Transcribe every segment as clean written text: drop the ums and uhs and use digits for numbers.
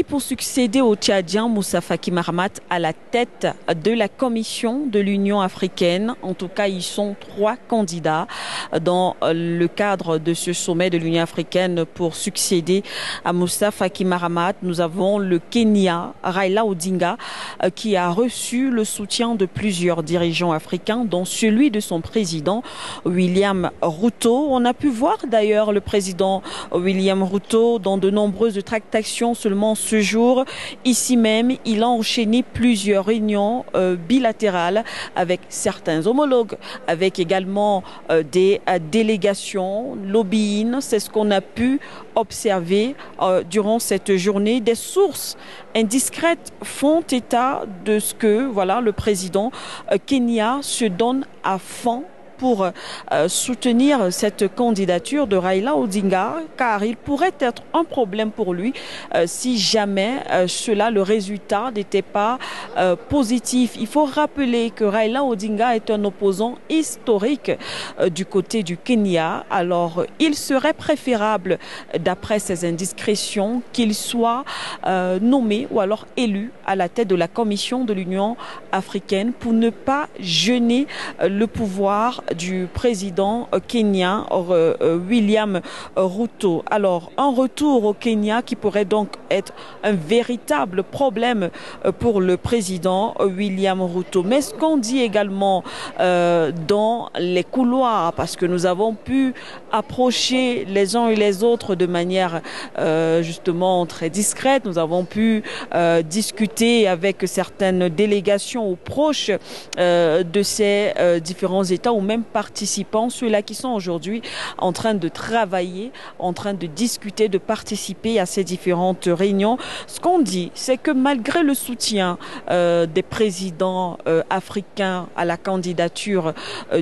pour succéder au Tchadien Moussa Faki Mahamat à la tête de la Commission de l'Union africaine. En tout cas, ils sont 3 candidats dans le cadre de ce sommet de l'Union africaine pour succéder à Moussa Faki Mahamat. Nous avons le Kenya, Raila Odinga, qui a reçu le soutien de plusieurs dirigeants africains, dont celui de son président William Ruto. On a pu voir d'ailleurs le président William Ruto dans de nombreuses tractations seulement ce jour. Ici même, il a enchaîné plusieurs réunions bilatérales avec certains homologues, avec également des délégations, lobbying. C'est ce qu'on a pu observer durant cette journée. Des sources indiscrètes font état de ce que le président Kenya se donne à fond pour soutenir cette candidature de Raila Odinga, car il pourrait être un problème pour lui si jamais le résultat n'était pas positif. Il faut rappeler que Raila Odinga est un opposant historique du côté du Kenya. Alors, il serait préférable, d'après ces indiscrétions, qu'il soit nommé ou alors élu à la tête de la Commission de l'Union africaine pour ne pas gêner le pouvoir du président kenyan William Ruto. Alors, un retour au Kenya qui pourrait donc être un véritable problème pour le président William Ruto. Mais ce qu'on dit également dans les couloirs, parce que nous avons pu approcher les uns et les autres de manière justement très discrète, nous avons pu discuter avec certaines délégations ou proches de ces différents États ou même participants, ceux-là qui sont aujourd'hui en train de travailler, en train de discuter, de participer à ces différentes réunions. Ce qu'on dit, c'est que malgré le soutien des présidents africains à la candidature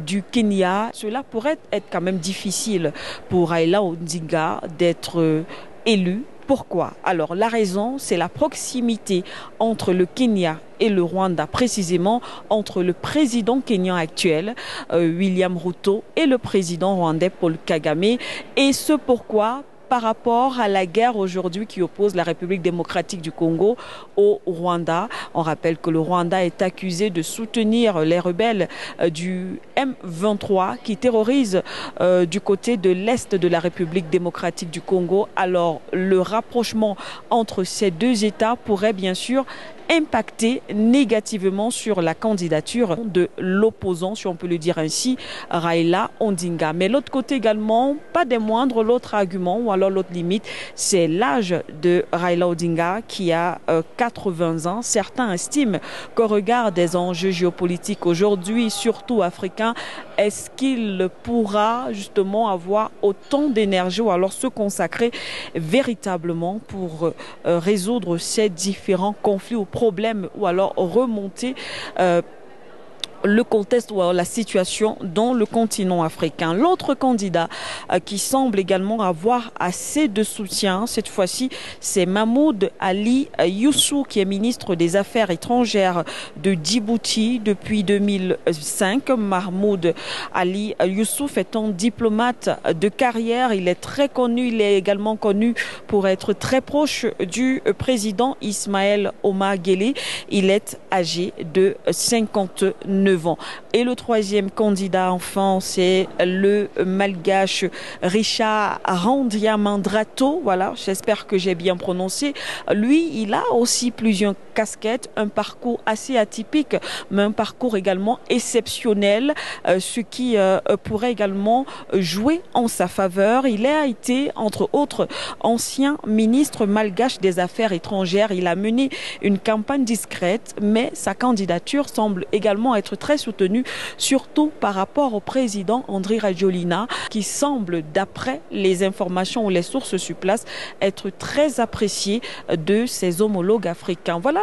du Kenya, cela pourrait être quand même difficile pour Raila Odinga d'être élu. Pourquoi? Alors la raison, c'est la proximité entre le Kenya et le Rwanda, précisément entre le président kenyan actuel, William Ruto, et le président rwandais Paul Kagame. Et ce pourquoi, par rapport à la guerre aujourd'hui qui oppose la République démocratique du Congo au Rwanda. On rappelle que le Rwanda est accusé de soutenir les rebelles du M23 qui terrorisent du côté de l'Est de la République démocratique du Congo. Alors le rapprochement entre ces deux États pourrait bien sûr impacter négativement sur la candidature de l'opposant, si on peut le dire ainsi, Raila Odinga. Mais l'autre côté également, pas des moindres, l'autre argument ou alors l'autre limite, c'est l'âge de Raila Odinga qui a 80 ans. Certains estiment qu'au regard des enjeux géopolitiques aujourd'hui, surtout africains, est-ce qu'il pourra justement avoir autant d'énergie ou alors se consacrer véritablement pour résoudre ces différents conflits ou problèmes ou alors remonter le contexte ou la situation dans le continent africain. L'autre candidat qui semble également avoir assez de soutien, cette fois-ci, c'est Mahmoud Ali Youssou, qui est ministre des Affaires étrangères de Djibouti depuis 2005. Mahmoud Ali Youssou est un diplomate de carrière. Il est très connu, il est également connu pour être très proche du président Ismaël Omar Guelleh. Il est âgé de 59 ans. Et le troisième candidat, enfin, c'est le malgache Richard Randramandrato. Voilà, j'espère que j'ai bien prononcé. Lui, il a aussi plusieurs casquettes, un parcours assez atypique, mais un parcours également exceptionnel, ce qui pourrait également jouer en sa faveur. Il a été, entre autres, ancien ministre malgache des Affaires étrangères. Il a mené une campagne discrète, mais sa candidature semble également être très soutenue, surtout par rapport au président Andry Rajoelina, qui semble, d'après les informations ou les sources sur place, être très apprécié de ses homologues africains. Voilà,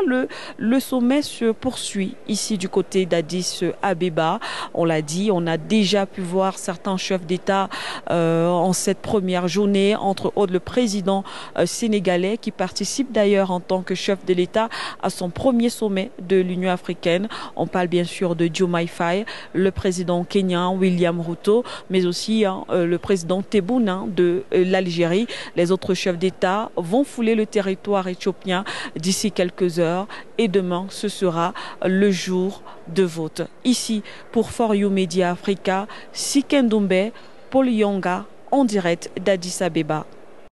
le sommet se poursuit ici du côté d'Addis Abeba. On l'a dit, on a déjà pu voir certains chefs d'État en cette première journée, entre autres le président sénégalais qui participe d'ailleurs en tant que chef de l'État à son premier sommet de l'Union africaine. On parle bien sûr de Diomaye Faye Faye, le président kenyan William Ruto, mais aussi le président Tebboune de l'Algérie. Les autres chefs d'État vont fouler le territoire éthiopien d'ici quelques heures et demain ce sera le jour de vote. Ici, pour For You Media Africa, Sikendoumbe, Paul Yonga, en direct d'Addis Abeba.